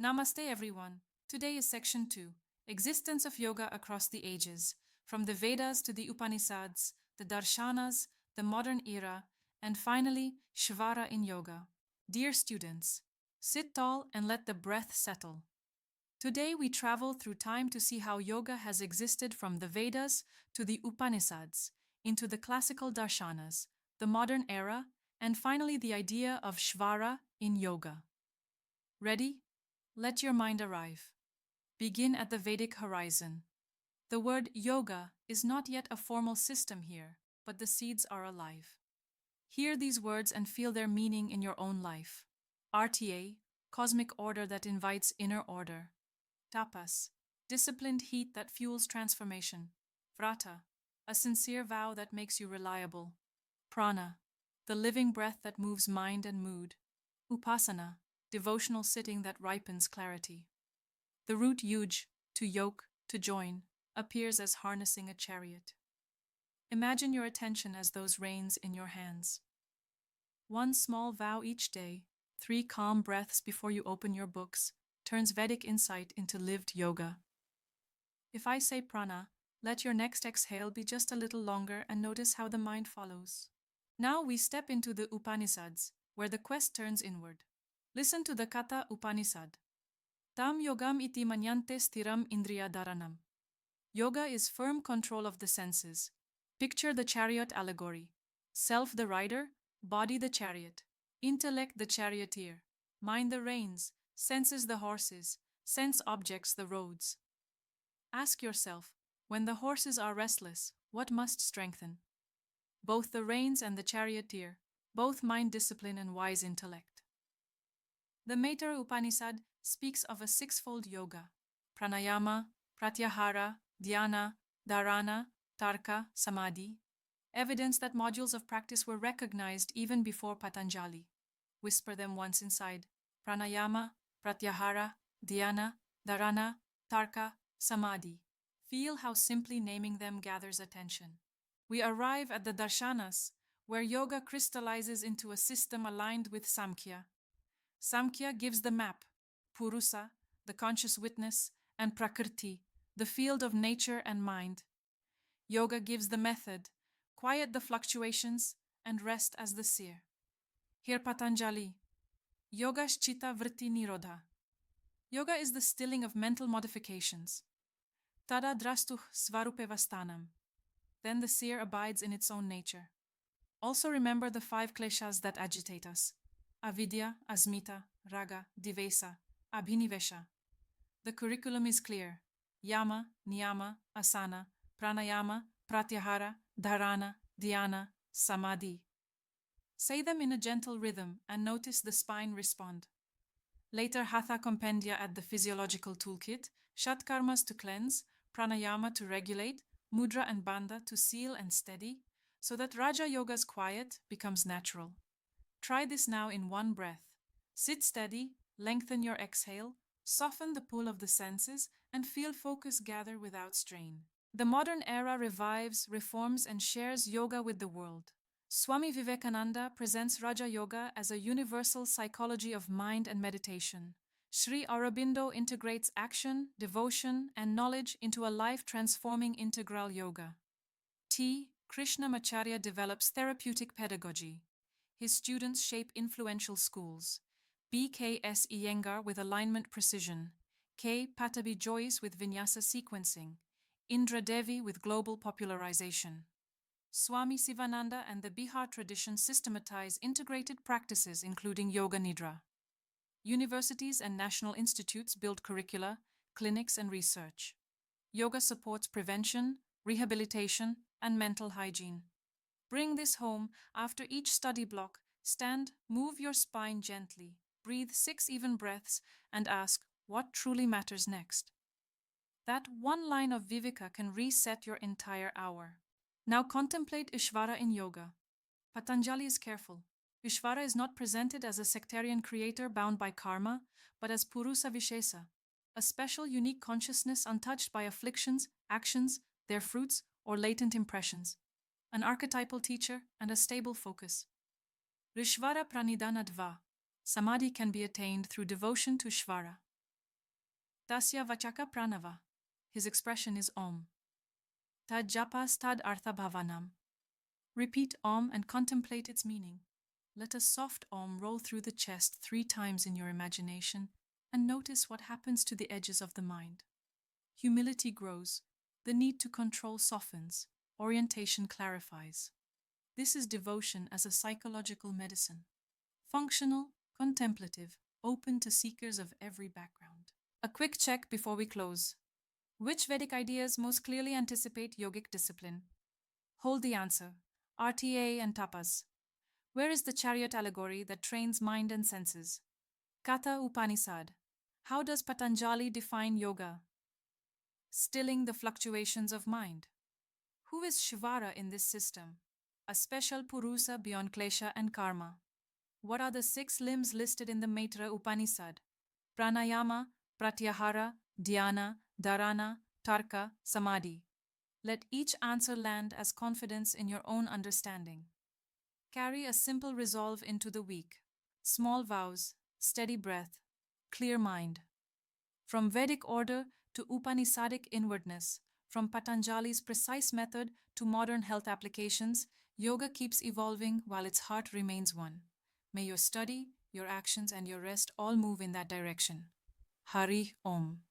Namaste, everyone. Today is section 2, Existence of Yoga Across the Ages, from the Vedas to the Upanishads, the Darshanas, the modern era, and finally, Shvara in Yoga. Dear students, sit tall and let the breath settle. Today we travel through time to see how yoga has existed from the Vedas to the Upanishads, into the classical darshanas, the modern era, and finally the idea of Shvara in yoga. Ready? Let your mind arrive. Begin at the Vedic horizon. The word yoga is not yet a formal system here, but the seeds are alive. Hear these words and feel their meaning in your own life. RTA, cosmic order that invites inner order. Tapas, disciplined heat that fuels transformation. Vrata, a sincere vow that makes you reliable. Prana, the living breath that moves mind and mood. Upasana, devotional sitting that ripens clarity. The root yuj, to yoke, to join, appears as harnessing a chariot. Imagine your attention as those reins in your hands. One small vow each day, 3 calm breaths before you open your books, turns Vedic insight into lived yoga. If I say prana, let your next exhale be just a little longer and notice how the mind follows. Now we step into the Upanishads, where the quest turns inward. Listen to the Katha Upanishad. Tam yogam iti manyante sthiram indriya dharanam. Yoga is firm control of the senses. Picture the chariot allegory. Self the rider, body the chariot. Intellect the charioteer. Mind the reins, senses the horses, sense objects the roads. Ask yourself, when the horses are restless, what must strengthen? Both the reins and the charioteer, both mind discipline and wise intellect. The Maitreya Upanishad speaks of a sixfold yoga: pranayama, pratyahara, dhyana, dharana, tarka, samadhi. Evidence that modules of practice were recognized even before Patanjali. Whisper them once inside: pranayama, pratyahara, dhyana, dharana, tarka, samadhi. Feel how simply naming them gathers attention. We arrive at the darshanas, where yoga crystallizes into a system aligned with Samkhya. Samkhya gives the map, Purusa, the conscious witness, and Prakriti, the field of nature and mind. Yoga gives the method, quiet the fluctuations, and rest as the seer. Hear Patanjali, Yoga's Chitta Vritti Nirodha. Yoga is the stilling of mental modifications. Tada drastuh svarupevastanam. Then the seer abides in its own nature. Also remember the 5 kleshas that agitate us: avidya, asmita, raga, divesa, abhinivesha. The curriculum is clear: yama, niyama, asana, pranayama, pratyahara, dharana, dhyana, samadhi. Say them in a gentle rhythm and notice the spine respond. Later hatha compendia add the physiological toolkit: shatkarmas to cleanse, pranayama to regulate, mudra and bandha to seal and steady, so that Raja Yoga's quiet becomes natural. Try this now in one breath. Sit steady, lengthen your exhale, soften the pull of the senses, and feel focus gather without strain. The modern era revives, reforms, and shares yoga with the world. Swami Vivekananda presents Raja Yoga as a universal psychology of mind and meditation. Sri Aurobindo integrates action, devotion, and knowledge into a life-transforming integral yoga. T. Krishnamacharya develops therapeutic pedagogy. His students shape influential schools. B.K.S. Iyengar with alignment precision. K. Patabi Joyce with vinyasa sequencing. Indra Devi with global popularization. Swami Sivananda and the Bihar tradition systematize integrated practices including Yoga Nidra. Universities and national institutes build curricula, clinics, and research. Yoga supports prevention, rehabilitation, and mental hygiene. Bring this home. After each study block, stand, move your spine gently, breathe 6 even breaths, and ask, what truly matters next? That one line of Viveka can reset your entire hour. Now contemplate Ishvara in yoga. Patanjali is careful. Ishvara is not presented as a sectarian creator bound by karma, but as Purusa Vishesa, a special, unique consciousness untouched by afflictions, actions, their fruits, or latent impressions. An archetypal teacher and a stable focus. Rishvara Pranidhana Dva. Samadhi can be attained through devotion to Shvara. Tasya Vachaka Pranava. His expression is Om. Tad Japas Tad Artha Bhavanam. Repeat Om and contemplate its meaning. Let a soft Om roll through the chest 3 times in your imagination and notice what happens to the edges of the mind. Humility grows, the need to control softens, orientation clarifies. This is devotion as a psychological medicine. Functional, contemplative, open to seekers of every background. A quick check before we close. Which Vedic ideas most clearly anticipate yogic discipline? Hold the answer. RTA and tapas. Where is the chariot allegory that trains mind and senses? Katha Upanishad. How does Patanjali define yoga? Stilling the fluctuations of mind. Who is Shivara in this system? A special Purusa beyond klesha and karma. What are the 6 limbs listed in the Maitra Upanishad? Pranayama, Pratyahara, Dhyana, Dharana, Tarka, Samadhi. Let each answer land as confidence in your own understanding. Carry a simple resolve into the week. Small vows, steady breath, clear mind. From Vedic order to Upanishadic inwardness, from Patanjali's precise method to modern health applications, yoga keeps evolving while its heart remains one. May your study, your actions, and your rest all move in that direction. Hari Om.